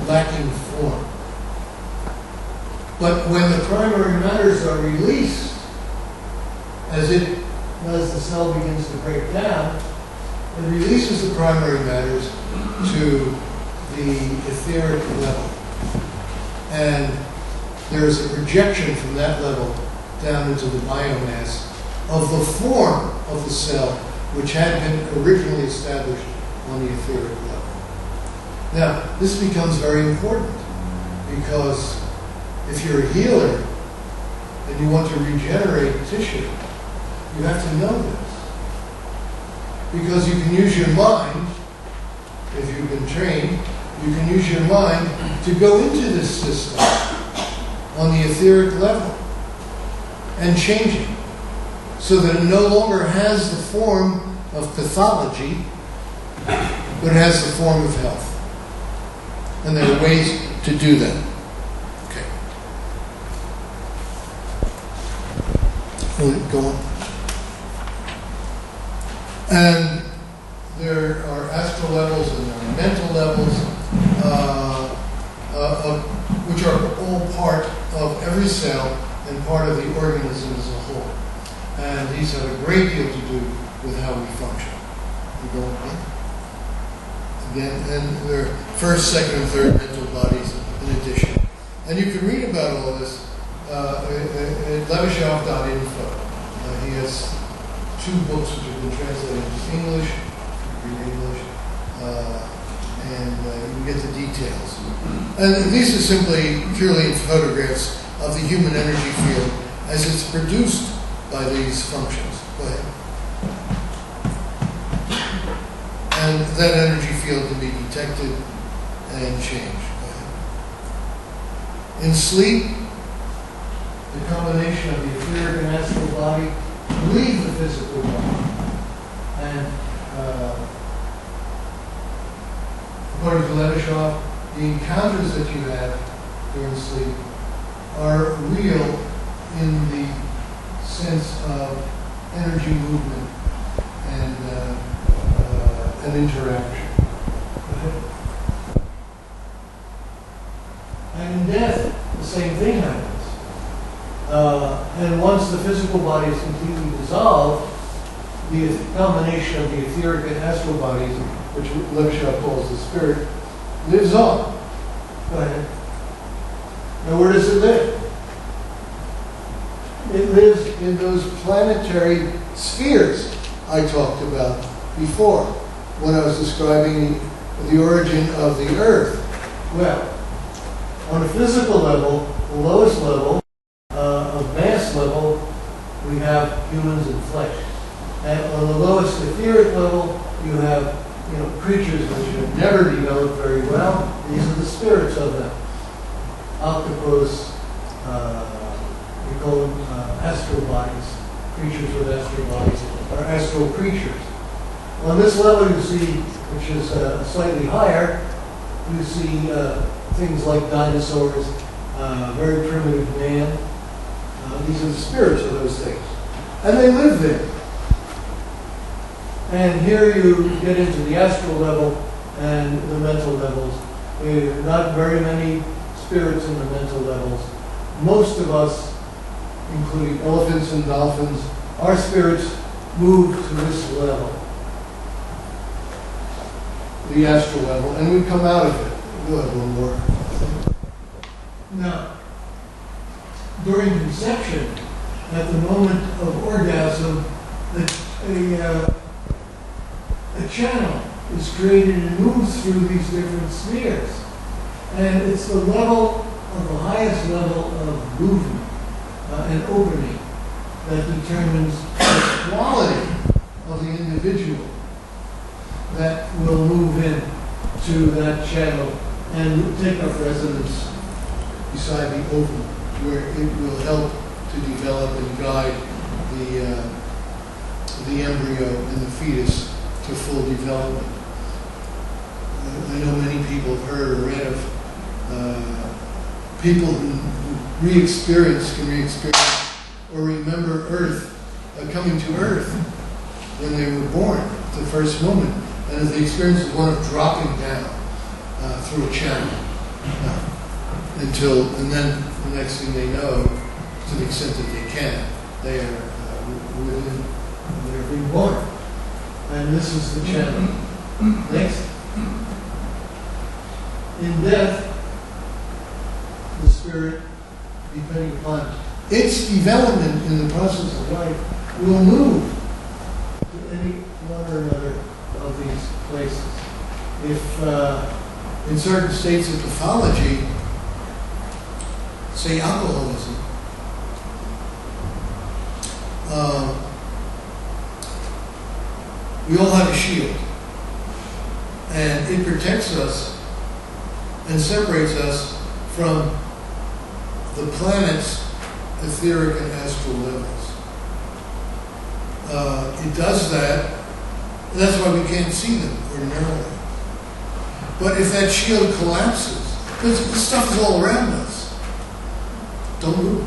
lacking form. But when the primary matters are released, as the cell begins to break down, it releases the primary matters to the etheric level. And there is a projection from that level down into the biomass of the form of the cell, which had been originally established on the etheric level. Now, this becomes very important, because if you're a healer and you want to regenerate tissue, you have to know this. Because you can use your mind, if you've been trained, you can use your mind to go into this system on the etheric level and change it so that it no longer has the form of pathology, but it has the form of health. And there are ways to do that. Okay. Go on. And there are astral levels and there are mental levels, which are all part of every cell and part of the organism as a whole. And these have a great deal to do with how we function. You go on. Again, and there are first, second, and third mental bodies in addition. And you can read about all this at levashov.info. He has 2 books which have been translated into English, read English, and you can get the details. And these are simply purely photographs of the human energy field as it's produced by these functions. Go ahead. And that energy field can be detected and changed. Go ahead. In sleep, the combination of the etheric and astral body leave the physical body. And according to Levashov, the encounters that you have during sleep are real in the sense of energy movement and an interaction. And in death, the same thing happens. And once the physical body is completely dissolved, the combination of the etheric and astral bodies, which Levashov calls the spirit, lives on. Go ahead. Now, where does it live? It lives in those planetary spheres I talked about before when I was describing the origin of the Earth. Well, on a physical level, the lowest level, of mass level, we have humans and flesh. And on the lowest etheric level, you have creatures which have never developed very well. These are the spirits of them. Octopus, we call them astral bodies. Creatures with astral bodies are astral creatures. On this level you see, which is slightly higher, you see things like dinosaurs, very primitive man. These are the spirits of those things. And they live there. And here you get into the astral level and the mental levels. There are not very many spirits in the mental levels. Most of us, including elephants and dolphins, our spirits move to this level, the astral level, and we come out of it. We'll have a little more. Now, during conception, at the moment of orgasm, a channel is created and moves through these different spheres. And it's the level of the highest level of movement and opening that determines the quality of the individual that will move in to that channel and take up residence beside the ovum, where it will help to develop and guide the embryo and the fetus to full development. I know many people have heard or read of people who can re-experience or remember Earth, coming to Earth when they were born, the first moment, and the experience is one of dropping down through a channel and then the next thing they know, to the extent that they can, they are they're being born. And this is the channel. Next. In death, the spirit, depending upon its development in the process of life, will move to any one or another of these places. If in certain states of pathology, say alcoholism, we all have a shield, and it protects us and separates us from the planet's etheric and astral levels. It does that And that's why we can't see them ordinarily. But if that shield collapses, because this stuff is all around us. Don't move.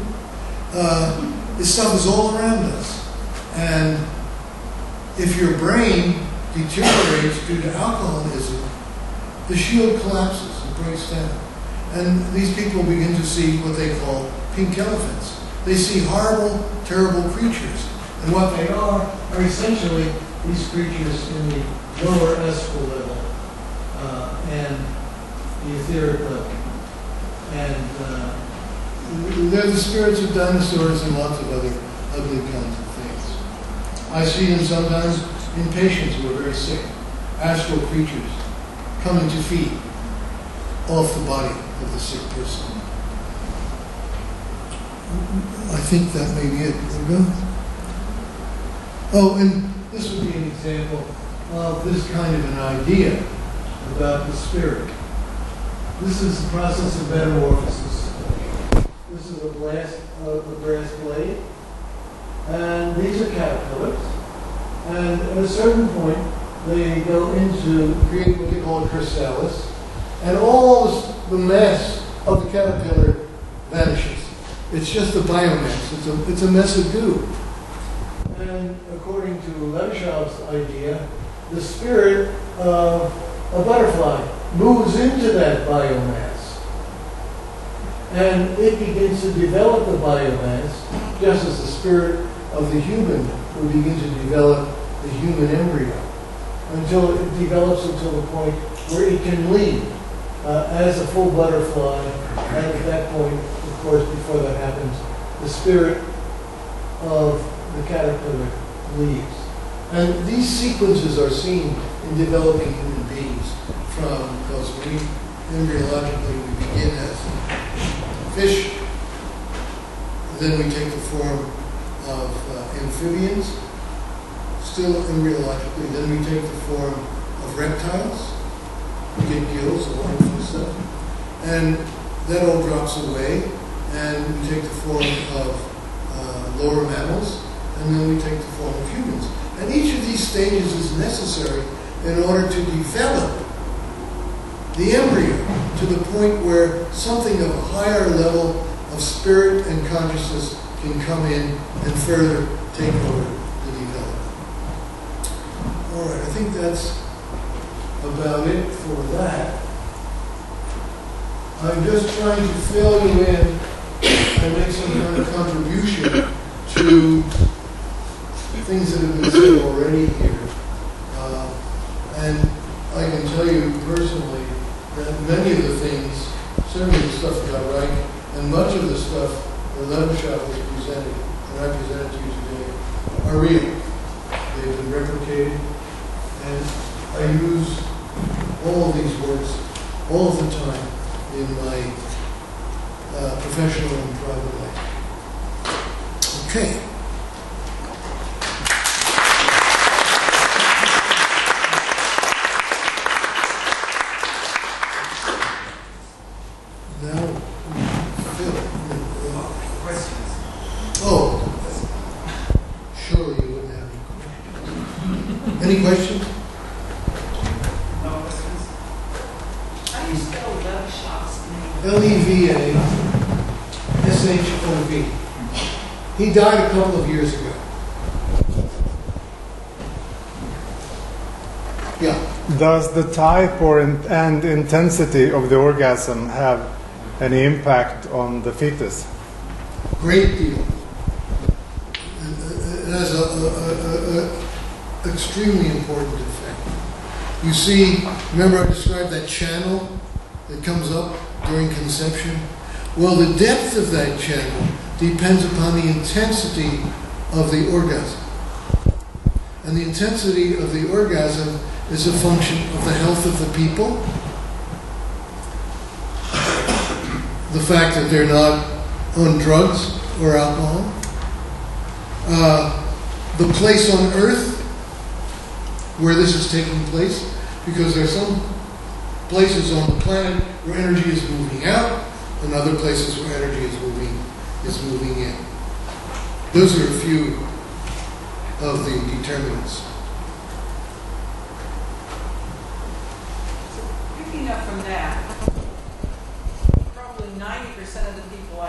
This stuff is all around us. And if your brain deteriorates due to alcoholism, the shield collapses and breaks down. And these people begin to see what they call pink elephants. They see horrible, terrible creatures. And what they are essentially these creatures in the lower astral level and the etheric level. And they're the spirits of dinosaurs and lots of other ugly kinds of things. I see them sometimes in patients who are very sick, astral creatures coming to feed off the body of the sick person. I think that may be it. There we go. Oh, and this would be an example of this kind of an idea about the spirit. This is the process of metamorphosis. This is a brass blade, and these are caterpillars. And at a certain point, they go into create what they call a chrysalis, and all the mass of the caterpillar vanishes. It's just a biomass. It's a mess of goo. And according to Levashov's idea, the spirit of a butterfly moves into that biomass. And it begins to develop the biomass, just as the spirit of the human would begin to develop the human embryo, until it develops until the point where it can leave as a full butterfly. And at that point, of course, before that happens, the spirit of the caterpillar leaves. And these sequences are seen in developing human beings because we embryologically we begin as fish, then we take the form of amphibians, still embryologically, then we take the form of reptiles, we get gills, a wonderful stuff, and that all drops away, and we take the form of lower mammals, and then we take the form of humans. And each of these stages is necessary in order to develop the embryo to the point where something of a higher level of spirit and consciousness can come in and further take over the development. All right, I think that's about it for that. I'm just trying to fill you in and make some kind of contribution to things that have been said already here. And I can tell you personally that many of the things, certainly the stuff got right, and much of the stuff that Levashov has presented, and I presented to you today, are real. They've been replicated, and I use all of these words all of the time in my professional and private life. Okay. Any questions? No questions. How do you spell Levashov's name? Levashov. He died a couple of years ago. Yeah. Does the type and intensity of the orgasm have any impact on the fetus? Great deal. It has a extremely important effect. You see, remember I described that channel that comes up during conception? Well, the depth of that channel depends upon the intensity of the orgasm. And the intensity of the orgasm is a function of the health of the people, the fact that they're not on drugs or alcohol, the place on earth where this is taking place, because there are some places on the planet where energy is moving out, and other places where energy is moving in. Those are a few of the determinants. picking up from that, probably 90% of the people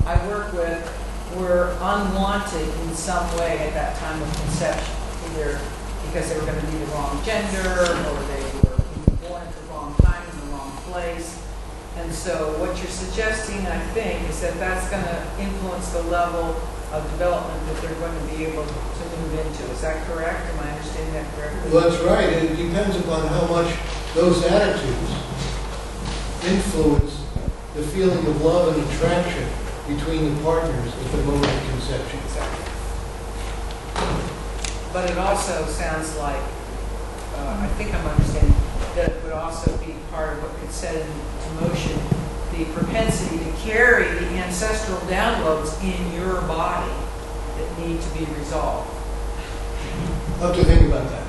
I work with were unwanted in some way at that time of conception, either because they were going to be the wrong gender or they were born at the wrong time in the wrong place. And so what you're suggesting, I think, is that that's going to influence the level of development that they're going to be able to move into. Is that correct? Am I understanding that correctly? Well, that's right. It depends upon how much those attitudes influence the feeling of love and attraction between the partners at the moment of conception. Exactly. But it also sounds like, I think I'm understanding, that it would also be part of what could set into motion the propensity to carry the ancestral downloads in your body that need to be resolved. I'll have to think about that.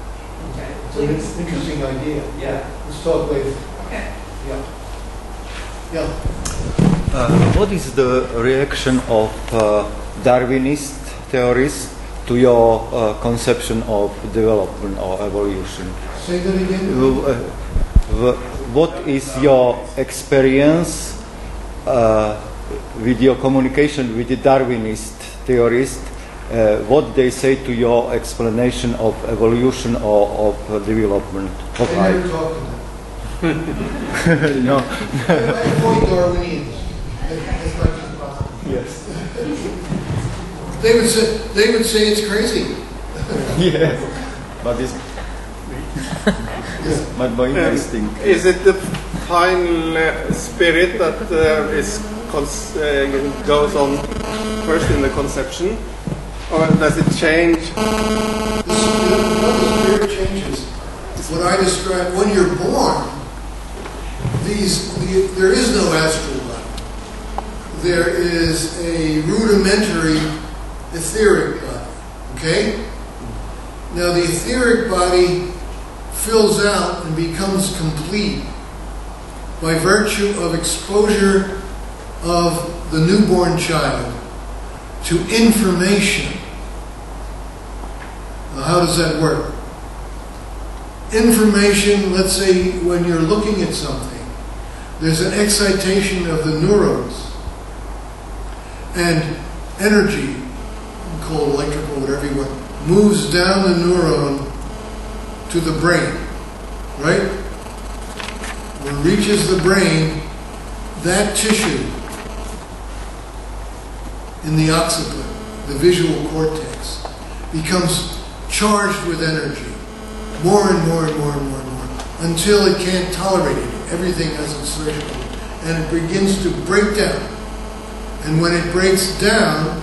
Okay. It's an interesting idea. Yeah. Let's talk later. Okay. Yeah. Yeah. What is the reaction of Darwinist theories to your conception of development or evolution? Say that again. What is your experience with your communication with the Darwinist theorists? What they say to your explanation of evolution or of development of I life? never talked to them. No. I avoid Darwinians as much as possible. Yes. They would say it's crazy. Yes. But it's much more interesting. Is it the final spirit that goes on first in the conception, or does it change? The spirit changes. What I describe when you're born, there is no astral body. There is a rudimentary etheric body. Okay? Now the etheric body fills out and becomes complete by virtue of exposure of the newborn child to information. Now, how does that work? Information, let's say when you're looking at something, there's an excitation of the neurons and energy, called electrical, whatever you want, moves down the neuron to the brain, right? When it reaches the brain, that tissue in the occiput, the visual cortex, becomes charged with energy, more and more and more and more and more, until it can't tolerate it. Everything has its threshold, and it begins to break down. And when it breaks down,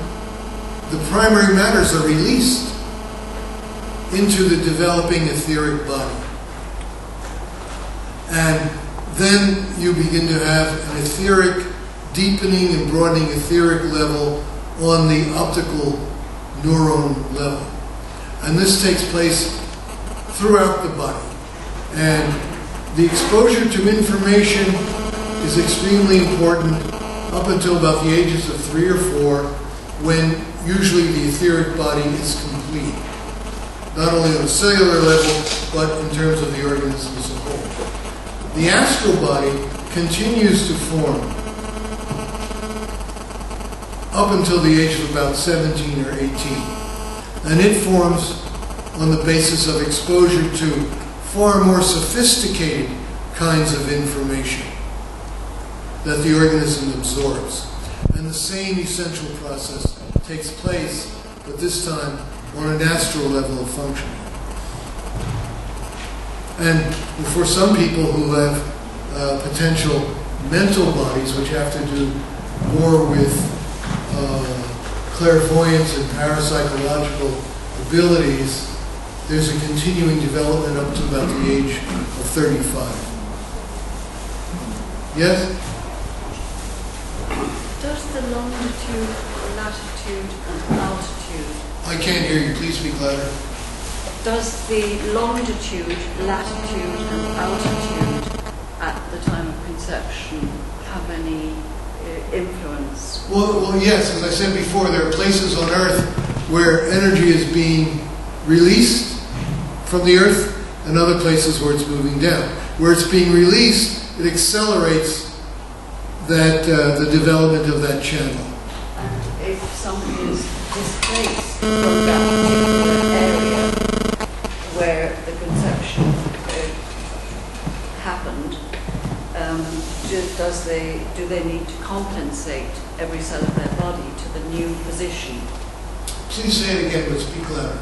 the primary matters are released into the developing etheric body. And then you begin to have an etheric, deepening and broadening etheric level on the optical neuron level. And this takes place throughout the body. And the exposure to information is extremely important up until about the ages of 3 or 4, when usually the etheric body is complete. Not only on a cellular level, but in terms of the organism as a whole. The astral body continues to form up until the age of about 17 or 18. And it forms on the basis of exposure to far more sophisticated kinds of information that the organism absorbs. And the same essential process takes place, but this time on an astral level of function. And for some people who have potential mental bodies, which have to do more with clairvoyance and parapsychological abilities, there's a continuing development up to about the age of 35. Yes? Does the longitude, latitude, and altitude, I can't hear you. Please speak louder. does the longitude, latitude, and altitude at the time of conception have any influence? Well, yes. As I said before, there are places on Earth where energy is being released from the Earth, and other places where it's moving down. Where it's being released, it accelerates that the development of that channel. And if somebody is displaced from that particular area where the conception happened, do they need to compensate every cell of their body to the new position? Please say it again, but speak louder.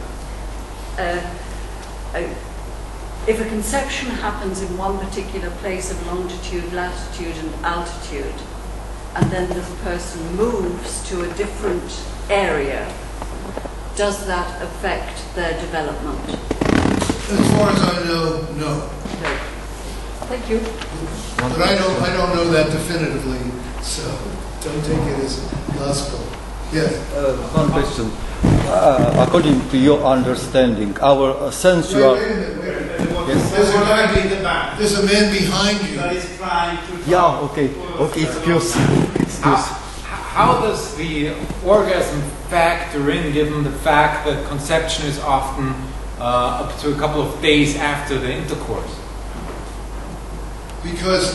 If a conception happens in one particular place of longitude, latitude and altitude, and then the person moves to a different area, does that affect their development? As far as I know, no. No. Thank you. But I don't know that definitively, so don't take it as gospel. Yes. One question. According to your understanding, our sensual... Wait a minute. Yes. There's a man behind you. Yeah, okay. Excuse. How does the orgasm factor in, given the fact that conception is often up to a couple of days after the intercourse? Because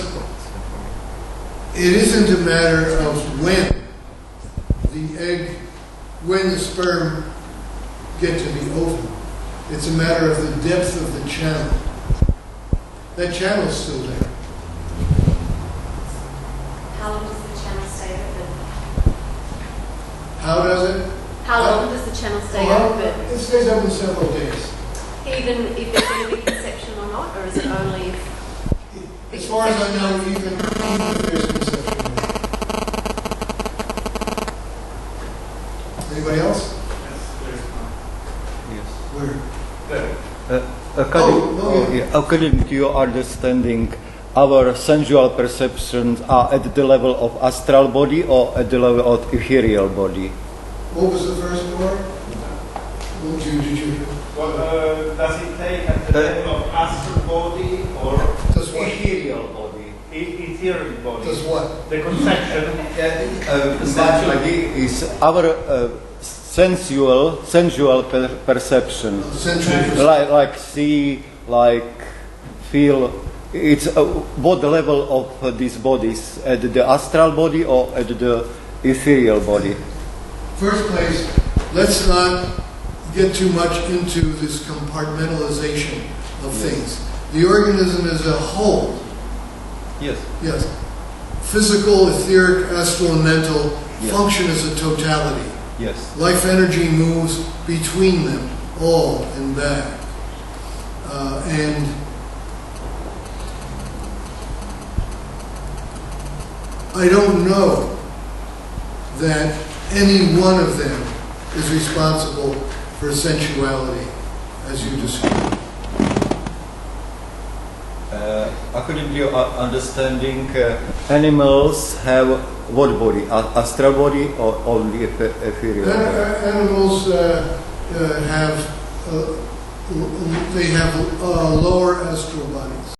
it isn't a matter of when the sperm get to the ovum. It's a matter of the depth of the channel. That channel's still there. How long does the channel stay open? How does it? How long does the channel stay Well, open? it stays open several days. Even if there's going to be conception or not, or is it only if... As far as I know, even if there's conception. Anybody else? Yes. Where? According to your understanding, our sensual perceptions are at the level of astral body or at the level of ethereal body? What was the first word? Did you? Well, does it take at the level of astral body or Does what? Ethereal body. ethereal body? Does what? The conception. My idea is our sensual perception, Sensual. like see, like feel. It's what the level of these bodies, at the astral body or at the ethereal body? First place, let's not get too much into this compartmentalization of things. The organism as a whole, Yes. yes, physical, etheric, astral, and mental, Yes. function as a totality. Yes. Life energy moves between them, all and back. And I don't know that any one of them is responsible for sensuality, as you described. According to your understanding, animals have what body? Astral body or only ethereal body? Animals have lower astral bodies.